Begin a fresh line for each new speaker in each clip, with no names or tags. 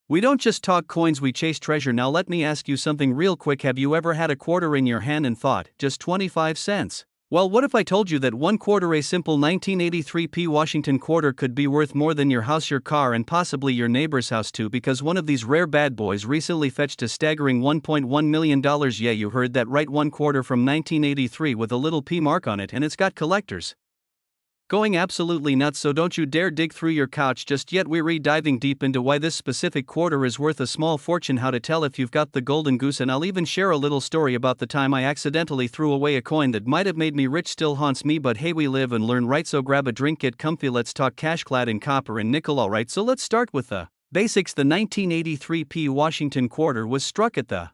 We don't just talk coins, we chase treasure. Now let me ask you something real quick. Have you ever had a quarter in your hand and thought, just 25 cents? Well, what if I told you that one quarter, a simple 1983p Washington quarter, could be worth more than your house, your car, and possibly your neighbor's house too, because one of these rare bad boys recently fetched a staggering $1.1 million. Yeah, you heard that right, one quarter from 1983 with a little P mark on it, and it's got collectors going absolutely nuts. So don't you dare dig through your couch just yet. We're diving deep into why this specific quarter is worth a small fortune, how to tell if you've got the golden goose, and I'll even share a little story about the time I accidentally threw away a coin that might have made me rich. Still haunts me, but hey, we live and learn, right? So grab a drink, get comfy, let's talk cash clad in copper and nickel. Alright, so let's start with the basics. The 1983p Washington quarter was struck at the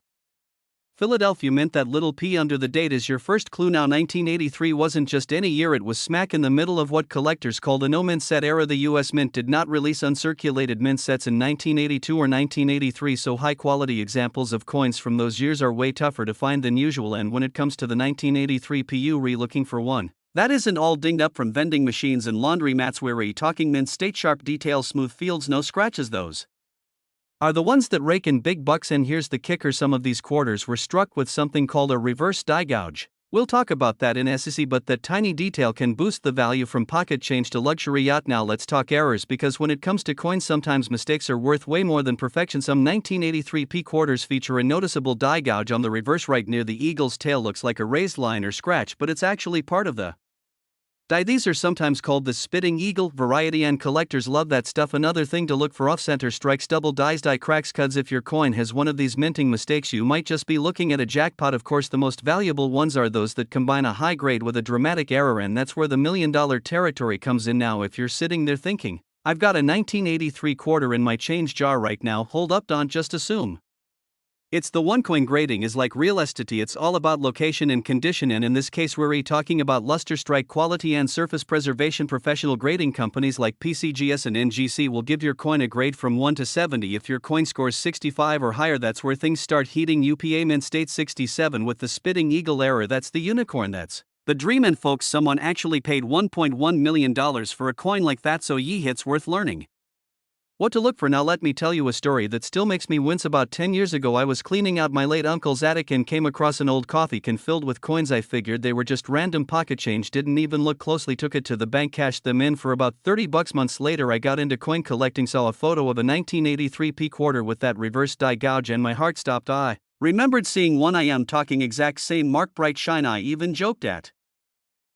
Philadelphia Mint. That little P under the date is your first clue. Now, 1983 wasn't just any year, it was smack in the middle of what collectors called a no-mint set era. The US Mint did not release uncirculated mint sets in 1982 or 1983, so high-quality examples of coins from those years are way tougher to find than usual. And when it comes to the 1983 PU, looking for one that isn't all dinged up from vending machines and laundromats. We're talking mint state, sharp details, smooth fields, no scratches. Those are the ones that rake in big bucks. And here's the kicker, some of these quarters were struck with something called a reverse die gouge. We'll talk about that in SEC, but that tiny detail can boost the value from pocket change to luxury yacht. Now let's talk errors, because when it comes to coins, sometimes mistakes are worth way more than perfection. Some 1983p quarters feature a noticeable die gouge on the reverse right near the eagle's tail. Looks like a raised line or scratch, but it's actually part of the die. These are sometimes called the spitting eagle variety, and collectors love that stuff. Another thing to look for: off-center strikes, double dies, die cracks, cuds. If your coin has one of these minting mistakes, you might just be looking at a jackpot. Of course, the most valuable ones are those that combine a high grade with a dramatic error, and that's where the $1 million territory comes in. Now, if you're sitting there thinking, I've got a 1983 quarter in my change jar right now, hold up, don't just assume it's the one. Coin grading is like real estate, it's all about location and condition, and in this case we're talking about luster, strike quality, and surface preservation. Professional grading companies like PCGS and NGC will give your coin a grade from 1 to 70. If your coin scores 65 or higher, that's where things start heating. UPA Mint State 67 with the spitting eagle error, that's the unicorn, that's the dream. And folks, someone actually paid $1.1 million for a coin like that, so it's worth learning what to look for. Now let me tell you a story that still makes me wince. About 10 years ago, I was cleaning out my late uncle's attic and came across an old coffee can filled with coins. I figured they were just random pocket change, didn't even look closely, took it to the bank, cashed them in for about $30. Months later, I got into coin collecting, saw a photo of a 1983p quarter with that reverse die gouge, and my heart stopped. I remembered seeing one. I am talking exact same mark, bright shine. I even joked at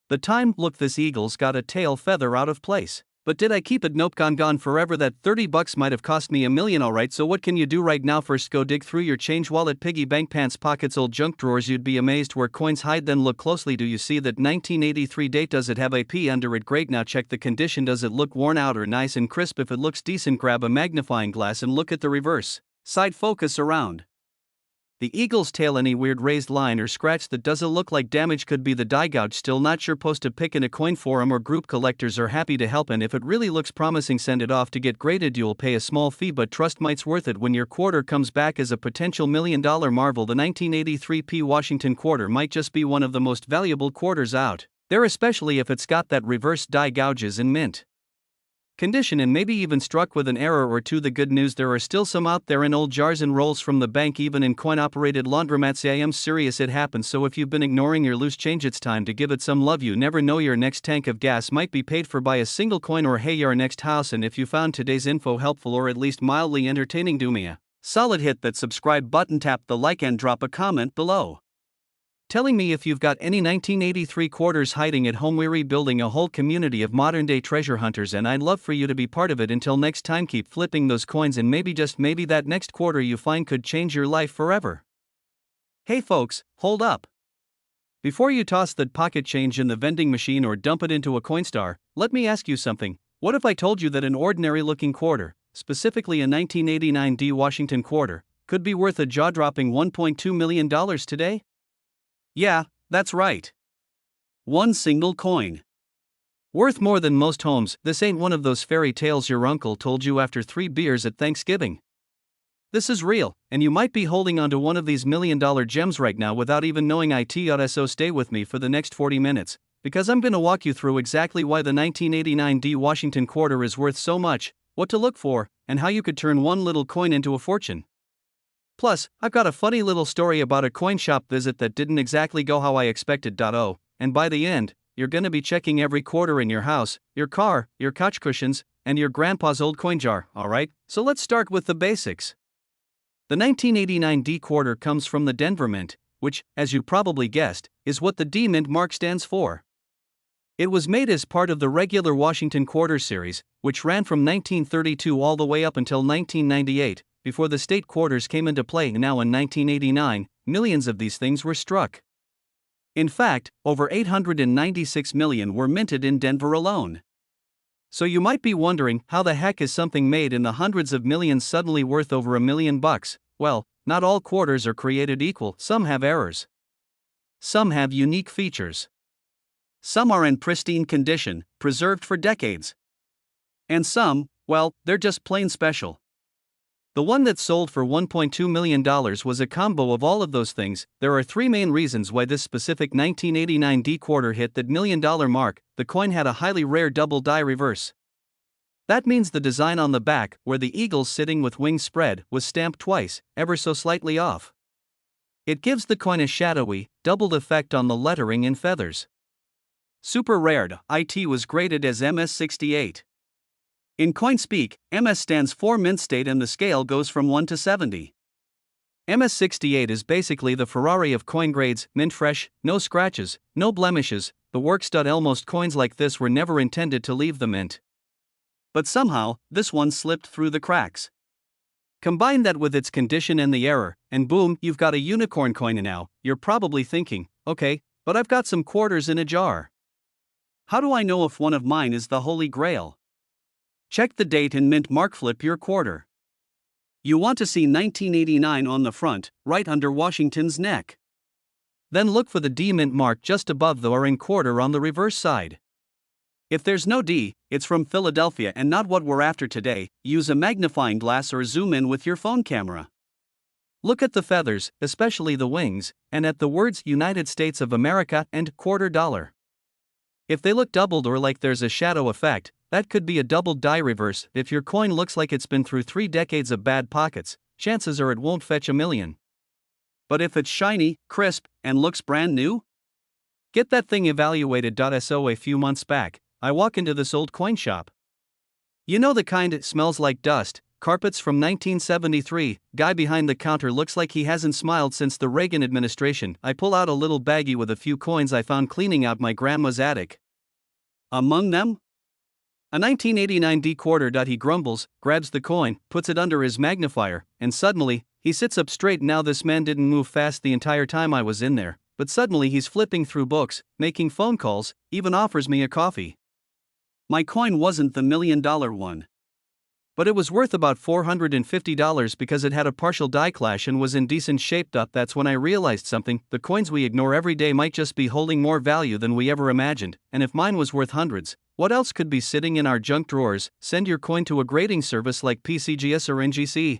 the time, look, this eagle's got a tail feather out of place. But did I keep it? Nope, gone forever. That $30 might have cost me $1 million. Alright, so what can you do right now? First, go dig through your change wallet, piggy bank, pants pockets, old junk drawers. You'd be amazed where coins hide. Then look closely. Do you see that 1983 date? Does it have a P under it? Great. Now check the condition. Does it look worn out or nice and crisp? If it looks decent, grab a magnifying glass and look at the reverse side. Focus around the eagle's tail. Any weird raised line or scratch that doesn't look like damage could be the die gouge. Still not sure? Post a pic in a coin forum or group. Collectors are happy to help, and if it really looks promising, send it off to get graded. You'll pay a small fee, but trust me, it's worth it when your quarter comes back as a potential $1 million marvel. The 1983p Washington quarter might just be one of the most valuable quarters out there, especially if it's got that reverse die gouges in mint condition and maybe even struck with an error or two. The good news, there are still some out there in old jars and rolls from the bank, even in coin-operated laundromats. I am serious, it happens. So if you've been ignoring your loose change, it's time to give it some love. You never know, your next tank of gas might be paid for by a single coin, or hey, your next house. And if you found today's info helpful or at least mildly entertaining, do me a solid, hit that subscribe button, tap the like, and drop a comment below telling me if you've got any 1983 quarters hiding at home. We're building a whole community of modern-day treasure hunters, and I'd love for you to be part of it. Until next time, keep flipping those coins, and maybe, just maybe, that next quarter you find could change your life forever. Hey folks, hold up. Before you toss that pocket change in the vending machine or dump it into a Coinstar, let me ask you something. What if I told you that an ordinary-looking quarter, specifically a 1989 D Washington quarter, could be worth a jaw-dropping $1.2 million today? Yeah, that's right. One single coin worth more than most homes. This ain't one of those fairy tales your uncle told you after 3 beers at Thanksgiving. This is real, and you might be holding onto one of these $1 million gems right now without even knowing it. So stay with me for the next 40 minutes, because I'm gonna walk you through exactly why the 1989 D Washington quarter is worth so much, what to look for, and how you could turn one little coin into a fortune. Plus, I've got a funny little story about a coin shop visit that didn't exactly go how I expected. Oh, and by the end, you're gonna be checking every quarter in your house, your car, your couch cushions, and your grandpa's old coin jar, alright? So let's start with the basics. The 1989 D quarter comes from the Denver Mint, which, as you probably guessed, is what the D Mint mark stands for. It was made as part of the regular Washington quarter series, which ran from 1932 all the way up until 1998, before the state quarters came into play. Now in 1989, millions of these things were struck. In fact, over 896 million were minted in Denver alone. So you might be wondering, how the heck is something made in the hundreds of millions suddenly worth over $1 million? Well, not all quarters are created equal. Some have errors. Some have unique features. Some are in pristine condition, preserved for decades. And some, well, they're just plain special. The one that sold for $1.2 million was a combo of all of those things. There are three main reasons why this specific 1989 D quarter hit that $1 million mark. The coin had a highly rare double die reverse. That means the design on the back, where the eagle's sitting with wings spread, was stamped twice, ever so slightly off. It gives the coin a shadowy, doubled effect on the lettering in feathers. Super rare. It was graded as MS68. In coin speak, MS stands for mint state and the scale goes from 1 to 70. MS68 is basically the Ferrari of coin grades, mint fresh, no scratches, no blemishes. The works. Most coins like this were never intended to leave the mint. But somehow, this one slipped through the cracks. Combine that with its condition and the error, and boom, you've got a unicorn coin. Now, you're probably thinking, okay, but I've got some quarters in a jar. How do I know if one of mine is the Holy Grail? Check the date and mint mark. Flip your quarter. You want to see 1989 on the front, right under Washington's neck. Then look for the D mint mark just above the or in quarter on the reverse side. If there's no D, it's from Philadelphia and not what we're after today. Use a magnifying glass or zoom in with your phone camera. Look at the feathers, especially the wings, and at the words United States of America and quarter dollar. If they look doubled or like there's a shadow effect, that could be a double die reverse. If your coin looks like it's been through 3 decades of bad pockets, chances are it won't fetch $1 million. But if it's shiny, crisp, and looks brand new? Get that thing evaluated. So a few months back, I walk into this old coin shop. You know the kind that smells like dust, carpets from 1973, guy behind the counter looks like he hasn't smiled since the Reagan administration. I pull out a little baggie with a few coins I found cleaning out my grandma's attic. Among them? A 1989 D quarter. He grumbles, grabs the coin, puts it under his magnifier, and suddenly, he sits up straight. Now this man didn't move fast the entire time I was in there, but suddenly he's flipping through books, making phone calls, even offers me a coffee. My coin wasn't the $1 million one. But it was worth about $450 because it had a partial die clash and was in decent shape. That's when I realized something. The coins we ignore every day might just be holding more value than we ever imagined, and if mine was worth hundreds, what else could be sitting in our junk drawers? Send your coin to a grading service like PCGS or NGC.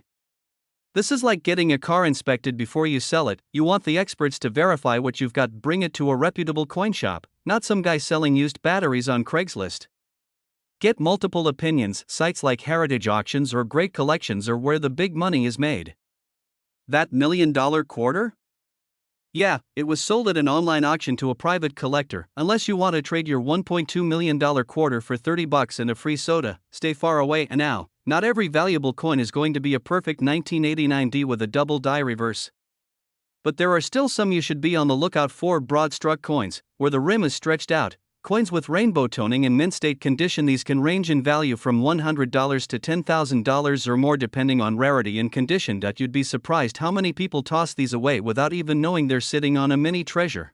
This is like getting a car inspected before you sell it. You want the experts to verify what you've got. Bring it to a reputable coin shop, not some guy selling used batteries on Craigslist. Get multiple opinions. Sites like Heritage Auctions or Great Collections are where the big money is made. That $1 million quarter? Yeah, it was sold at an online auction to a private collector. Unless you want to trade your $1.2 million quarter for $30 and a free soda, stay far away. And now, not every valuable coin is going to be a perfect 1989 D with a double die reverse. But there are still some you should be on the lookout for. Broad struck coins, where the rim is stretched out. Coins with rainbow toning and mint state condition. These can range in value from $100 to $10,000 or more depending on rarity and condition. You'd be surprised how many people toss these away without even knowing they're sitting on a mini treasure.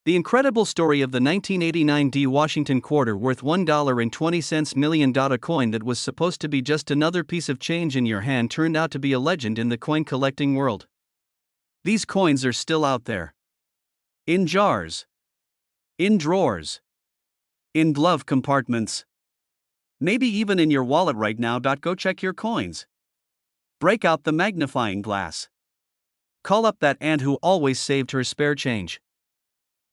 The incredible story of the 1989 D Washington quarter worth $1.20 million. A coin that was supposed to be just another piece of change in your hand turned out to be a legend in the coin collecting world. These coins are still out there. In jars. In drawers. In glove compartments. Maybe even in your wallet right now. Go check your coins. Break out the magnifying glass. Call up that aunt who always saved her spare change.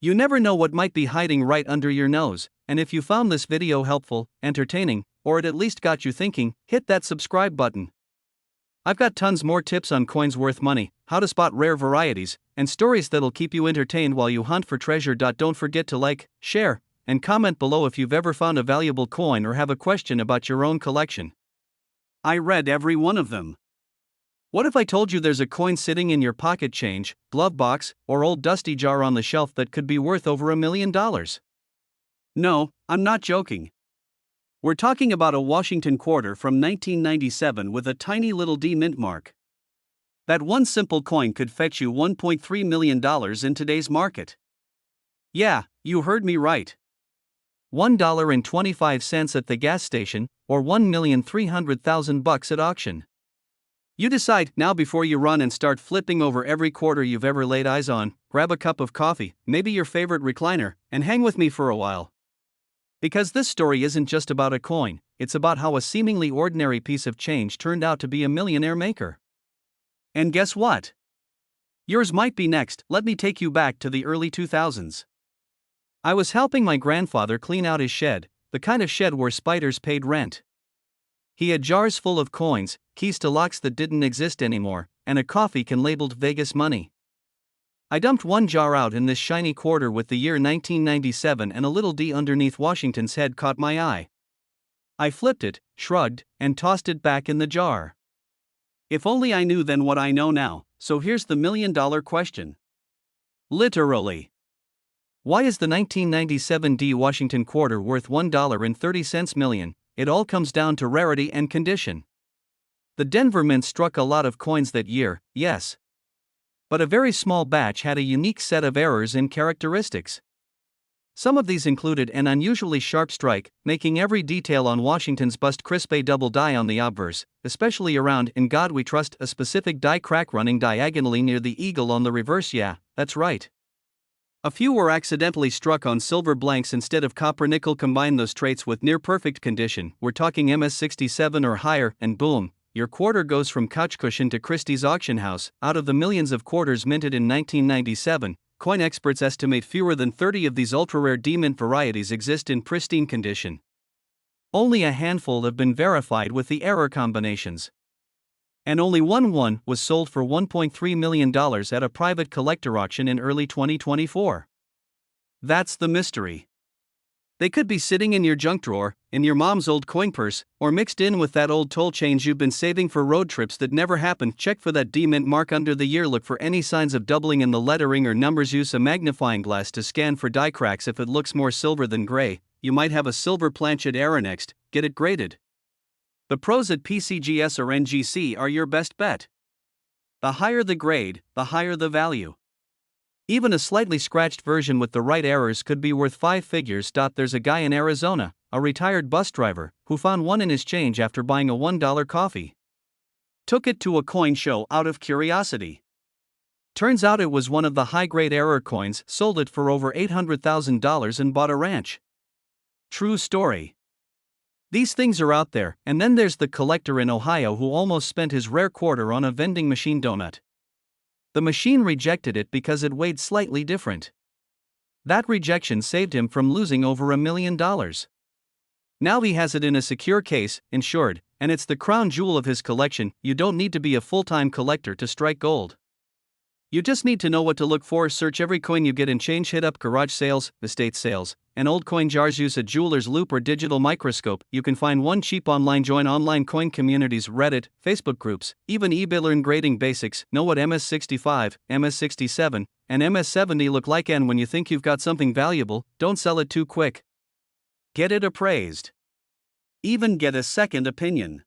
You never know what might be hiding right under your nose, and if you found this video helpful, entertaining, or it at least got you thinking, hit that subscribe button. I've got tons more tips on coins worth money, how to spot rare varieties, and stories that'll keep you entertained while you hunt for treasure. Don't forget to like, share, and comment below if you've ever found a valuable coin or have a question about your own collection. I read every one of them. What if I told you there's a coin sitting in your pocket change, glove box, or old dusty jar on the shelf that could be worth over $1 million? No, I'm not joking. We're talking about a Washington quarter from 1997 with a tiny little D mint mark. That one simple coin could fetch you $1.3 million in today's market. Yeah, you heard me right. $1.25 at the gas station, or $1,300,000 at auction. You decide now before you run and start flipping over every quarter you've ever laid eyes on. Grab a cup of coffee, maybe your favorite recliner, and hang with me for a while. Because this story isn't just about a coin, it's about how a seemingly ordinary piece of change turned out to be a millionaire maker. And guess what? Yours might be next. Let me take you back to the early 2000s. I was helping my grandfather clean out his shed, the kind of shed where spiders paid rent. He had jars full of coins, keys to locks that didn't exist anymore, and a coffee can labeled Vegas money. I dumped one jar out in this shiny quarter with the year 1997 and a little D underneath Washington's head caught my eye. I flipped it, shrugged, and tossed it back in the jar. If only I knew then what I know now. So here's the $1 million question. Literally. Why is the 1997 D Washington quarter worth $1.30 million? It all comes down to rarity and condition. The Denver Mint struck a lot of coins that year, yes. But a very small batch had a unique set of errors and characteristics. Some of these included an unusually sharp strike, making every detail on Washington's bust crisp. A double die on the obverse, especially around "In God We Trust," a specific die crack running diagonally near the eagle on the reverse. Yeah, that's right. A few were accidentally struck on silver blanks instead of copper nickel. Combine those traits with near perfect condition, we're talking MS67 or higher, and boom, your quarter goes from couch cushion to Christie's auction house. Out of the millions of quarters minted in 1997, coin experts estimate fewer than 30 of these ultra-rare D-mint varieties exist in pristine condition. Only a handful have been verified with the error combinations. And only one was sold for $1.3 million at a private collector auction in early 2024. That's the mystery. They could be sitting in your junk drawer, in your mom's old coin purse, or mixed in with that old toll change you've been saving for road trips that never happened. Check for that D-mint mark under the year. Look for any signs of doubling in the lettering or numbers. Use a magnifying glass to scan for die cracks. If it looks more silver than gray, you might have a silver planchet error. Next, get it graded. The pros at PCGS or NGC are your best bet. The higher the grade, the higher the value. Even a slightly scratched version with the right errors could be worth 5 figures. There's a guy in Arizona, a retired bus driver, who found one in his change after buying a $1 coffee. Took it to a coin show out of curiosity. Turns out it was one of the high-grade error coins, sold it for over $800,000 and bought a ranch. True story. These things are out there. And then there's the collector in Ohio who almost spent his rare quarter on a vending machine donut. The machine rejected it because it weighed slightly different. That rejection saved him from losing over $1 million. Now he has it in a secure case, insured, and it's the crown jewel of his collection. You don't need to be a full-time collector to strike gold. You just need to know what to look for. Search every coin you get in change. Hit up garage sales, estate sales, and old coin jars. Use a jeweler's loupe or digital microscope. You can find one cheap online. Join online coin communities, Reddit, Facebook groups, even eBay. Learn grading basics. Know what MS65, MS67, and MS70 look like. And when you think you've got something valuable, don't sell it too quick. Get it appraised. Even get a second opinion.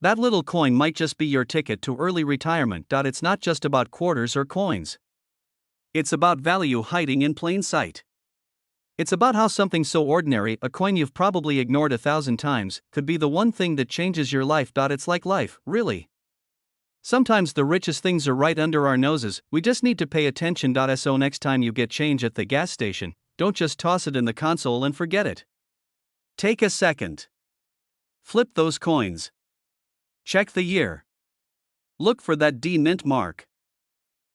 That little coin might just be your ticket to early retirement. It's not just about quarters or coins. It's about value hiding in plain sight. It's about how something so ordinary, a coin you've probably ignored 1,000 times, could be the one thing that changes your life. It's like life, really. Sometimes the richest things are right under our noses, we just need to pay attention. So next time you get change at the gas station, don't just toss it in the console and forget it. Take a second. Flip those coins. Check the year. Look for that D mint mark.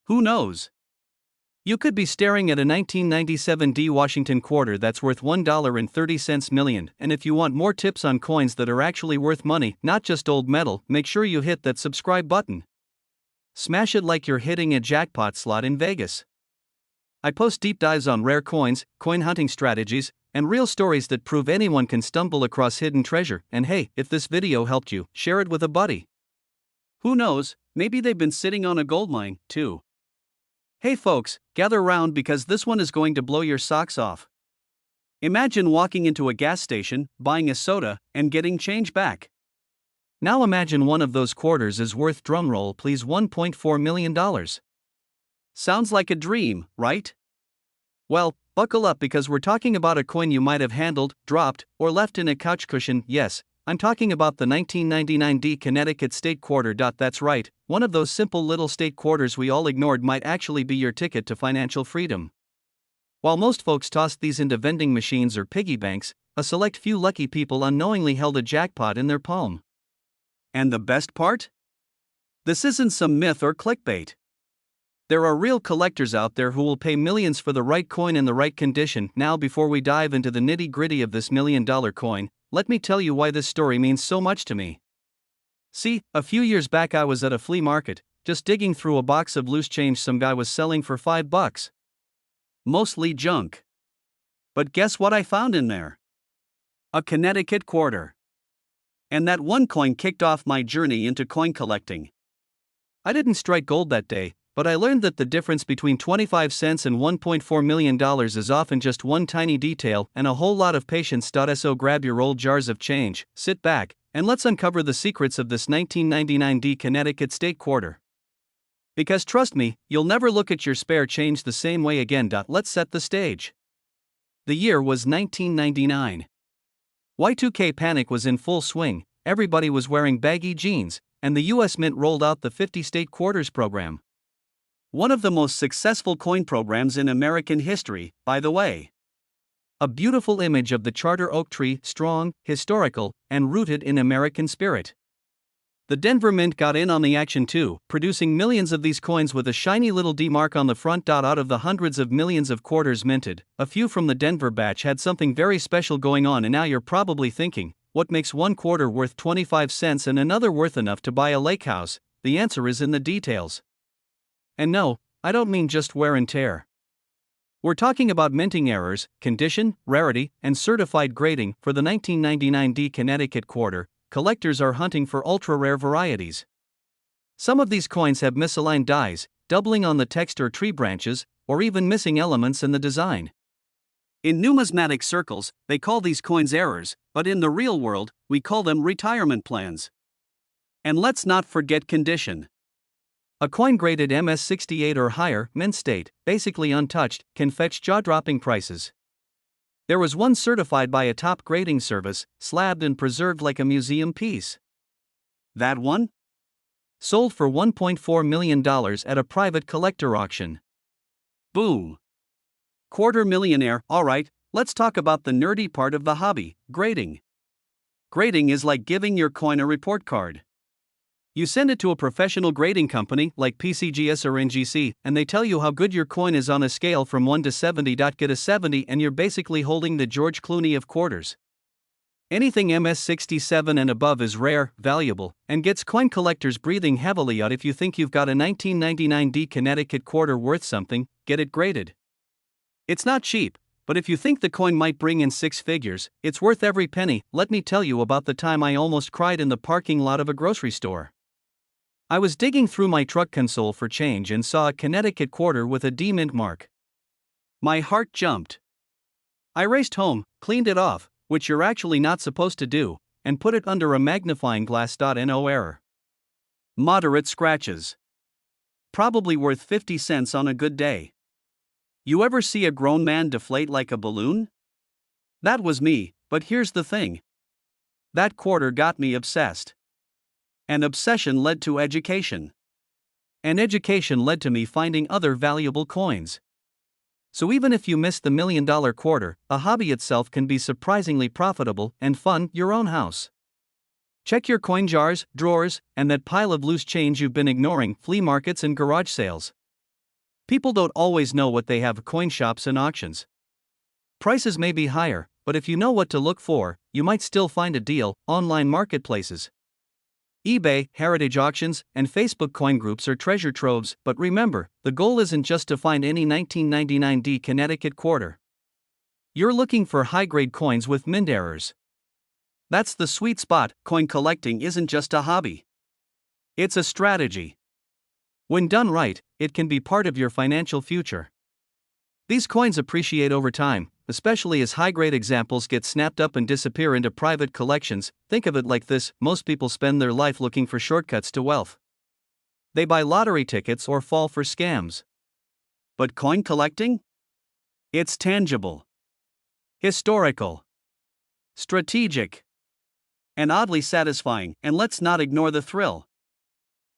Who knows? You could be staring at a 1997 D Washington quarter that's worth $1.30 million, and if you want more tips on coins that are actually worth money, not just old metal, make sure you hit that subscribe button. Smash it like you're hitting a jackpot slot in Vegas. I post deep dives on rare coins, coin hunting strategies, and real stories that prove anyone can stumble across hidden treasure. And hey, if this video helped you, share it with a buddy. Who knows, maybe they've been sitting on a gold mine, too. Hey folks, gather round because this one is going to blow your socks off. Imagine walking into a gas station, buying a soda, and getting change back. Now imagine one of those quarters is worth, drumroll please, $1.4 million. Sounds like a dream, right? Well, buckle up because we're talking about a coin you might have handled, dropped, or left in a couch cushion. Yes, I'm talking about the 1999 D Connecticut state quarter. That's right, one of those simple little state quarters we all ignored might actually be your ticket to financial freedom. While most folks tossed these into vending machines or piggy banks, a select few lucky people unknowingly held a jackpot in their palm. And the best part? This isn't some myth or clickbait. There are real collectors out there who will pay millions for the right coin in the right condition. Now, before we dive into the nitty-gritty of this $1 million coin, let me tell you why this story means so much to me. See, a few years back I was at a flea market, just digging through a box of loose change some guy was selling for $5. Mostly junk. But guess what I found in there? A Connecticut quarter. And that one coin kicked off my journey into coin collecting. I didn't strike gold that day, but I learned that the difference between 25 cents and $1.4 million is often just one tiny detail and a whole lot of patience. So grab your old jars of change, sit back, and let's uncover the secrets of this 1999 D Connecticut state quarter. Because trust me, you'll never look at your spare change the same way again. Let's set the stage. The year was 1999. Y2K panic was in full swing, everybody was wearing baggy jeans, and the US Mint rolled out the 50 state quarters program. One of the most successful coin programs in American history, by the way. A beautiful image of the charter oak tree, strong, historical, and rooted in American spirit. The Denver Mint got in on the action too, producing millions of these coins with a shiny little D mark on the front. Out of the hundreds of millions of quarters minted, a few from the Denver batch had something very special going on. And now you're probably thinking, what makes one quarter worth 25 cents and another worth enough to buy a lake house? The answer is in the details. And no, I don't mean just wear and tear. We're talking about minting errors, condition, rarity, and certified grading. For the 1999 D Connecticut quarter, collectors are hunting for ultra-rare varieties. Some of these coins have misaligned dies, doubling on the text or tree branches, or even missing elements in the design. In numismatic circles, they call these coins errors, but in the real world, we call them retirement plans. And let's not forget condition. A coin graded MS68 or higher, mint state, basically untouched, can fetch jaw-dropping prices. There was one certified by a top grading service, slabbed and preserved like a museum piece. That one? Sold for $1.4 million at a private collector auction. Boom. Quarter millionaire. Alright, let's talk about the nerdy part of the hobby, grading. Grading is like giving your coin a report card. You send it to a professional grading company like PCGS or NGC, and they tell you how good your coin is on a scale from 1 to 70. Get a 70 and you're basically holding the George Clooney of quarters. Anything MS67 and above is rare, valuable, and gets coin collectors breathing heavily out. If you think you've got a 1999 D Connecticut quarter worth something, get it graded. It's not cheap, but if you think the coin might bring in six figures, it's worth every penny. Let me tell you about the time I almost cried in the parking lot of a grocery store. I was digging through my truck console for change and saw a Connecticut quarter with a D mint mark. My heart jumped. I raced home, cleaned it off, which you're actually not supposed to do, and put it under a magnifying glass. No error. Moderate scratches. Probably worth 50 cents on a good day. You ever see a grown man deflate like a balloon? That was me, but here's the thing. That quarter got me obsessed. An obsession led to education. And education led to me finding other valuable coins. So even if you missed the $1 million quarter, a hobby itself can be surprisingly profitable and fun. Your own house. Check your coin jars, drawers, and that pile of loose change you've been ignoring, flea markets and garage sales. People don't always know what they have at coin shops and auctions. Prices may be higher, but if you know what to look for, you might still find a deal. Online marketplaces, eBay, heritage auctions, and Facebook coin groups are treasure troves, but remember, the goal isn't just to find any 1999 D Connecticut quarter. You're looking for high-grade coins with mint errors. That's the sweet spot. Coin collecting isn't just a hobby. It's a strategy. When done right, it can be part of your financial future. These coins appreciate over time, especially as high-grade examples get snapped up and disappear into private collections. Think of it like this: most people spend their life looking for shortcuts to wealth. They buy lottery tickets or fall for scams. But coin collecting? It's tangible, historical, strategic, and oddly satisfying, and let's not ignore the thrill.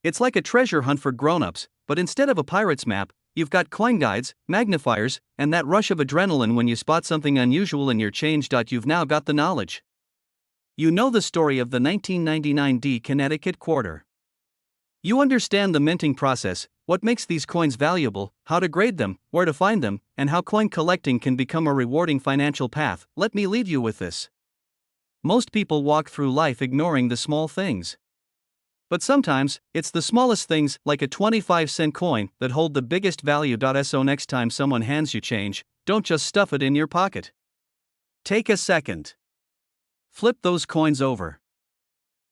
It's like a treasure hunt for grown-ups, but instead of a pirate's map, you've got coin guides, magnifiers, and that rush of adrenaline when you spot something unusual in your change. You've now got the knowledge. You know the story of the 1999 D Connecticut quarter. You understand the minting process, what makes these coins valuable, how to grade them, where to find them, and how coin collecting can become a rewarding financial path. Let me leave you with this. Most people walk through life ignoring the small things. But sometimes, it's the smallest things, like a 25-cent coin, that hold the biggest value. So next time someone hands you change, don't just stuff it in your pocket. Take a second. Flip those coins over.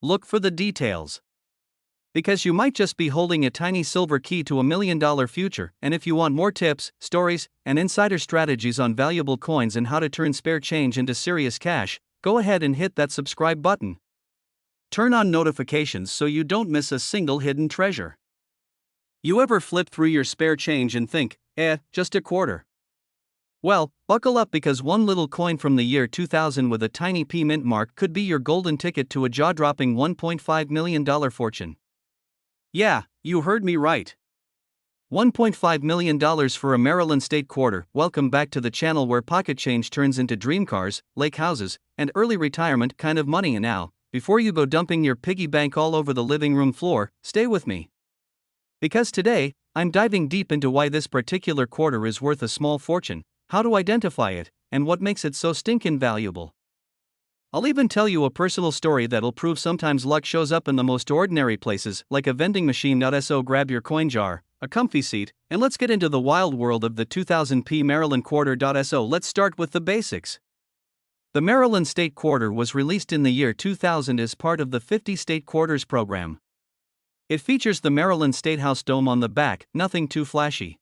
Look for the details. Because you might just be holding a tiny silver key to $1 million future. And if you want more tips, stories, and insider strategies on valuable coins and how to turn spare change into serious cash, go ahead and hit that subscribe button. Turn on notifications so you don't miss a single hidden treasure. You ever flip through your spare change and think, just a quarter? Well, buckle up, because one little coin from the year 2000 with a tiny P mint mark could be your golden ticket to a jaw-dropping $1.5 million fortune. Yeah, you heard me right. $1.5 million for a Maryland state quarter. Welcome back to the channel where pocket change turns into dream cars, lake houses, and early retirement kind of money. And now, before you go dumping your piggy bank all over the living room floor, stay with me. Because today, I'm diving deep into why this particular quarter is worth a small fortune, how to identify it, and what makes it so stinkin' valuable. I'll even tell you a personal story that'll prove sometimes luck shows up in the most ordinary places, like a vending machine. So grab your coin jar, a comfy seat, and let's get into the wild world of the 2000p Maryland quarter. So let's start with the basics. The Maryland State Quarter was released in the year 2000 as part of the 50 State Quarters program. It features the Maryland State House dome on the back, nothing too flashy.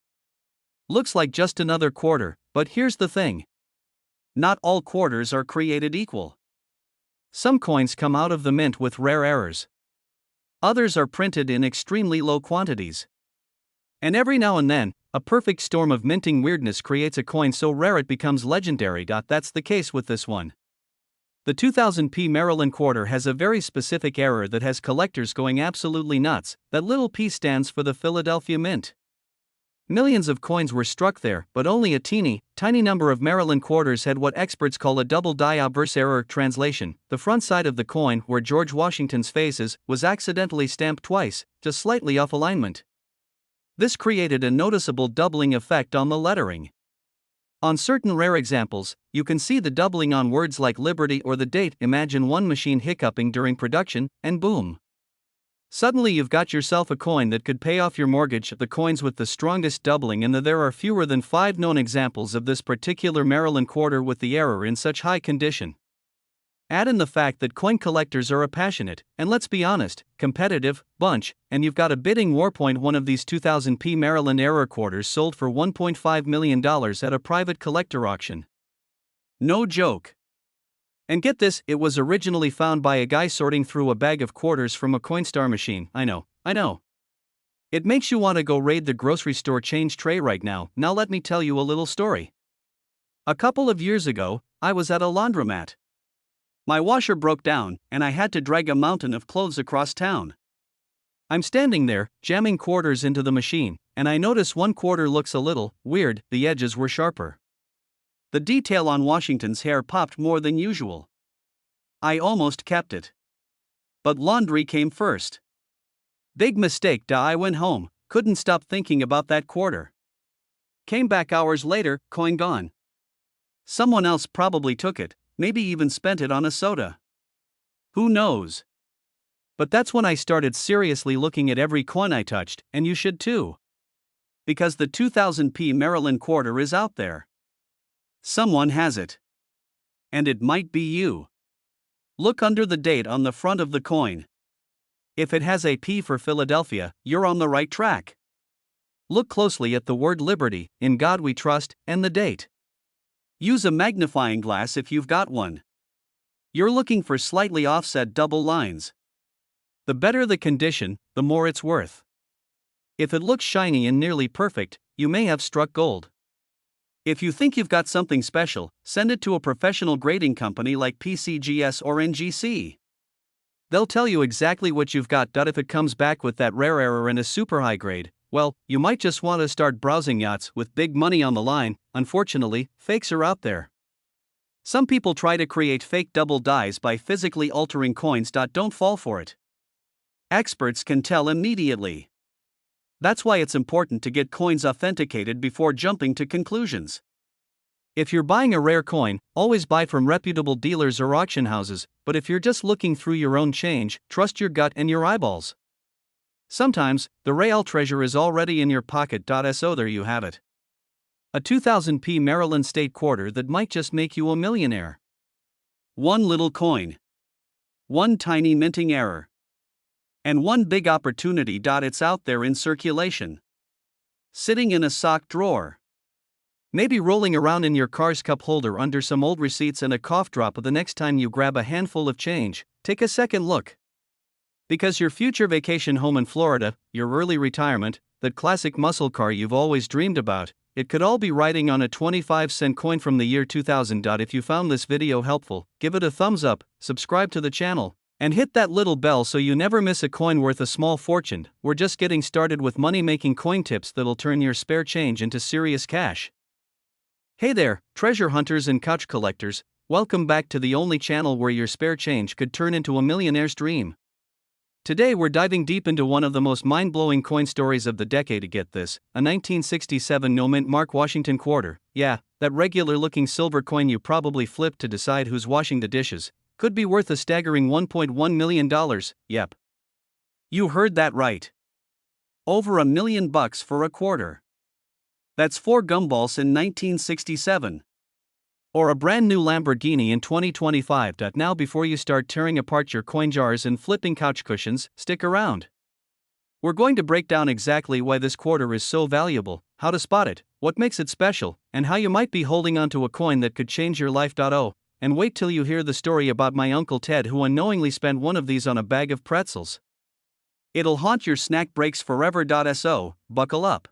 Looks like just another quarter, but here's the thing. Not all quarters are created equal. Some coins come out of the mint with rare errors. Others are printed in extremely low quantities. And every now and then, a perfect storm of minting weirdness creates a coin so rare it becomes legendary. That's the case with this one. The 2000p Maryland quarter has a very specific error that has collectors going absolutely nuts. That little P stands for the Philadelphia Mint. Millions of coins were struck there, but only a tiny number of Maryland quarters had what experts call a double die obverse error. Translation: the front side of the coin, where George Washington's face is, was accidentally stamped twice, just slightly off alignment. This created a noticeable doubling effect on the lettering. On certain rare examples, you can see the doubling on words like Liberty or the date. Imagine one machine hiccuping during production, and boom. Suddenly you've got yourself a coin that could pay off your mortgage. The coins with the strongest doubling, and there are fewer than 5 known examples of this particular Maryland quarter with the error in such high condition. Add in the fact that coin collectors are a passionate, and let's be honest, competitive bunch, and you've got a bidding war. One of these 2000p Maryland error quarters sold for $1.5 million at a private collector auction. No joke. And get this, it was originally found by a guy sorting through a bag of quarters from a Coinstar machine. I know. It makes you want to go raid the grocery store change tray right now. Now let me tell you a little story. A couple of years ago, I was at a laundromat. My washer broke down, and I had to drag a mountain of clothes across town. I'm standing there, jamming quarters into the machine, and I notice one quarter looks a little weird. The edges were sharper. The detail on Washington's hair popped more than usual. I almost kept it. But laundry came first. Big mistake. I went home, couldn't stop thinking about that quarter. Came back hours later, coin gone. Someone else probably took it, maybe even spent it on a soda. Who knows? But that's when I started seriously looking at every coin I touched, and you should too. Because the 2000p Maryland quarter is out there. Someone has it. And it might be you. Look under the date on the front of the coin. If it has a P for Philadelphia, you're on the right track. Look closely at the word Liberty, In God We Trust, and the date. Use a magnifying glass if you've got one. You're looking for slightly offset double lines. The better the condition, the more it's worth. If it looks shiny and nearly perfect, you may have struck gold. If you think you've got something special, send it to a professional grading company like PCGS or NGC. They'll tell you exactly what you've got. If it comes back with that rare error and a super high grade, well, you might just want to start browsing yachts with big money on the line. Unfortunately, fakes are out there. Some people try to create fake double dies by physically altering coins. Don't fall for it. Experts can tell immediately. That's why it's important to get coins authenticated before jumping to conclusions. If you're buying a rare coin, always buy from reputable dealers or auction houses, but if you're just looking through your own change, trust your gut and your eyeballs. Sometimes, the real treasure is already in your pocket. So there you have it. A 2000p Maryland state quarter that might just make you a millionaire. One little coin. One tiny minting error. And one big opportunity. It's out there in circulation. Sitting in a sock drawer. Maybe rolling around in your car's cup holder under some old receipts and a cough drop. The next time you grab a handful of change, take a second look. Because your future vacation home in Florida, your early retirement, that classic muscle car you've always dreamed about, it could all be riding on a 25-cent coin from the year 2000. If you found this video helpful, give it a thumbs up, subscribe to the channel, and hit that little bell so you never miss a coin worth a small fortune. We're just getting started with money-making coin tips that'll turn your spare change into serious cash. Hey there, treasure hunters and couch collectors, welcome back to the only channel where your spare change could turn into a millionaire's dream. Today we're diving deep into one of the most mind-blowing coin stories of the decade. Get this, a 1967 no-mint mark Washington quarter, yeah, that regular-looking silver coin you probably flipped to decide who's washing the dishes, could be worth a staggering $1.1 million, yep. You heard that right. Over $1 million for a quarter. That's 4 gumballs in 1967. Or a brand new Lamborghini in 2025. Now before you start tearing apart your coin jars and flipping couch cushions, stick around. We're going to break down exactly why this quarter is so valuable, how to spot it, what makes it special, and how you might be holding onto a coin that could change your life. And wait till you hear the story about my Uncle Ted who unknowingly spent one of these on a bag of pretzels. It'll haunt your snack breaks forever. So, buckle up.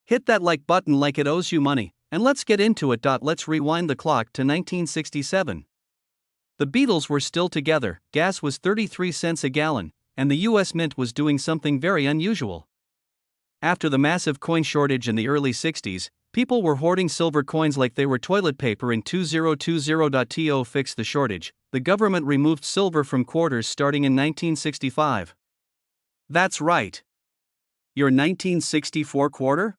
Hit that like button like it owes you money, and let's get into it. Let's rewind the clock to 1967. The Beatles were still together, gas was 33 cents a gallon, and the US Mint was doing something very unusual. After the massive coin shortage in the early 60s, people were hoarding silver coins like they were toilet paper. In 2020. To fix the shortage, the government removed silver from quarters starting in 1965. That's right. Your 1964 quarter?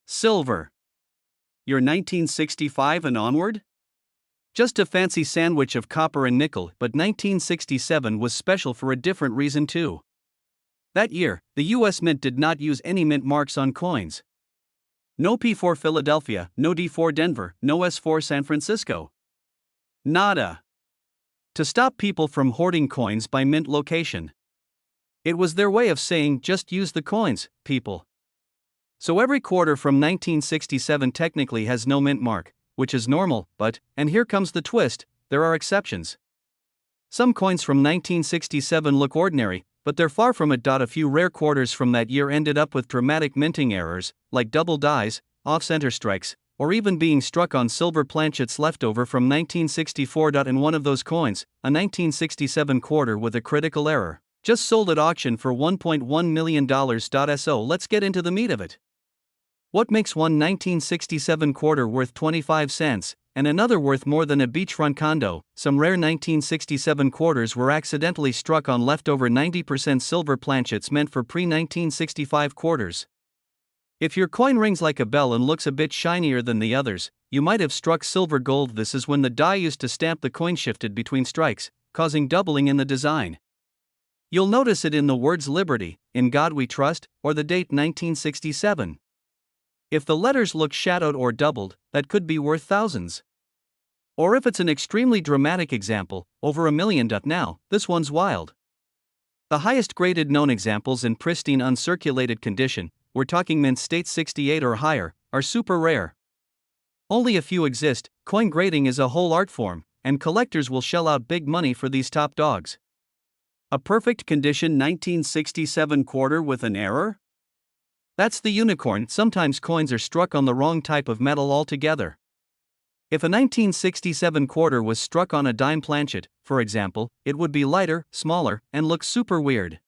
Silver. Your 1965 and onward? Just a fancy sandwich of copper and nickel. But 1967 was special for a different reason too. That year, the US Mint did not use any mint marks on coins. No P for Philadelphia, no D for Denver, no S for San Francisco. Nada. To stop people from hoarding coins by mint location. It was their way of saying, just use the coins, people. So every quarter from 1967 technically has no mint mark, which is normal, but, and here comes the twist, there are exceptions. Some coins from 1967 look ordinary, but they're far from it. A few rare quarters from that year ended up with dramatic minting errors, like double dies, off-center strikes, or even being struck on silver planchets left over from 1964. And one of those coins, a 1967 quarter with a critical error, just sold at auction for $1.1 million. So let's get into the meat of it. What makes one 1967 quarter worth 25 cents, and another worth more than a beachfront condo? Some rare 1967 quarters were accidentally struck on leftover 90% silver planchets meant for pre-1965 quarters. If your coin rings like a bell and looks a bit shinier than the others, you might have struck silver gold. This is when the die used to stamp the coin shifted between strikes, causing doubling in the design. You'll notice it in the words Liberty, In God We Trust, or the date 1967. If the letters look shadowed or doubled, that could be worth thousands. Or if it's an extremely dramatic example, over $1 million. Now, this one's wild. The highest graded known examples in pristine uncirculated condition, we're talking mint state 68 or higher, are super rare. Only a few exist. Coin grading is a whole art form, and collectors will shell out big money for these top dogs. A perfect condition 1967 quarter with an error? That's the unicorn. Sometimes coins are struck on the wrong type of metal altogether. If a 1967 quarter was struck on a dime planchet, for example, it would be lighter, smaller, and look super weird.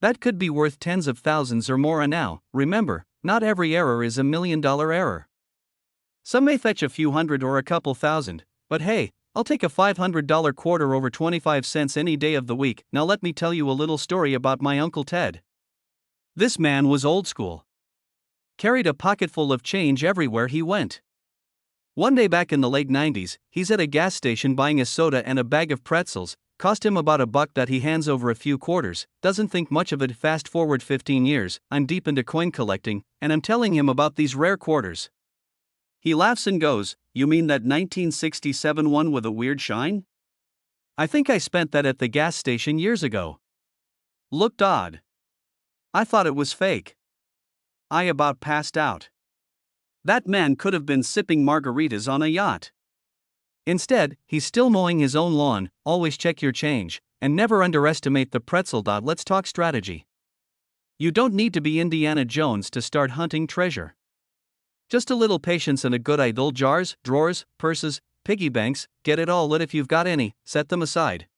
That could be worth tens of thousands or more. And now, remember, not every error is $1 million error. Some may fetch a few hundred or a couple thousand, but hey, I'll take a $500 quarter over 25 cents any day of the week. Now let me tell you a little story about my Uncle Ted. This man was old school. Carried a pocketful of change everywhere he went. One day back in the late 90s, he's at a gas station buying a soda and a bag of pretzels, cost him about $1 that he hands over a few quarters, doesn't think much of it. Fast forward 15 years, I'm deep into coin collecting, and I'm telling him about these rare quarters. He laughs and goes, "You mean that 1967 one with a weird shine? I think I spent that at the gas station years ago. Looked odd. I thought it was fake." I about passed out. That man could have been sipping margaritas on a yacht. Instead, he's still mowing his own lawn. Always check your change, and never underestimate the pretzel. Let's talk strategy. You don't need to be Indiana Jones to start hunting treasure. Just a little patience and a good idol. Jars, drawers, purses, piggy banks, get it all lit. If you've got any, set them aside.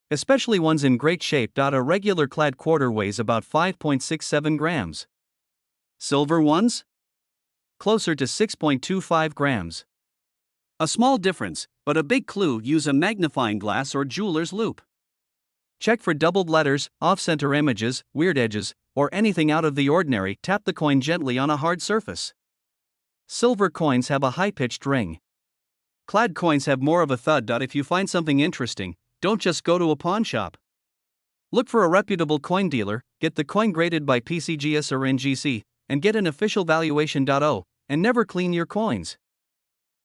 Especially ones in great shape. A regular clad quarter weighs about 5.67 grams. Silver ones? Closer to 6.25 grams. A small difference, but a big clue. Use a magnifying glass or jeweler's loupe. Check for doubled letters, off-center images, weird edges, or anything out of the ordinary. Tap the coin gently on a hard surface. Silver coins have a high-pitched ring. Clad coins have more of a thud. If you find something interesting, don't just go to a pawn shop. Look for a reputable coin dealer, get the coin graded by PCGS or NGC, and get an official valuation. And never clean your coins.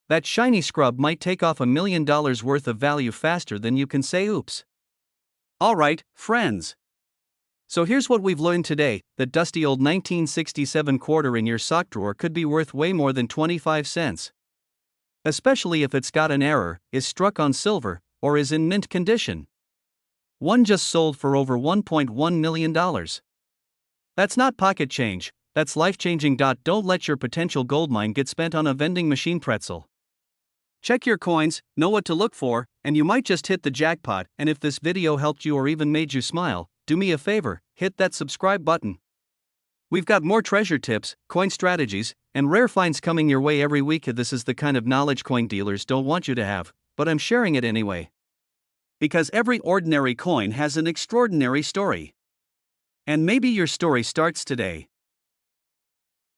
That shiny scrub might take off $1 million worth of value faster than you can say oops. Alright, friends. So here's what we've learned today: that dusty old 1967 quarter in your sock drawer could be worth way more than 25 cents. Especially if it's got an error, is struck on silver, or is in mint condition. One just sold for over $1.1 million. That's not pocket change, that's life-changing. Don't let your potential goldmine get spent on a vending machine pretzel. Check your coins, know what to look for, and you might just hit the jackpot. And if this video helped you or even made you smile, do me a favor, hit that subscribe button. We've got more treasure tips, coin strategies, and rare finds coming your way every week. This is the kind of knowledge coin dealers don't want you to have, but I'm sharing it anyway. Because every ordinary coin has an extraordinary story. And maybe your story starts today.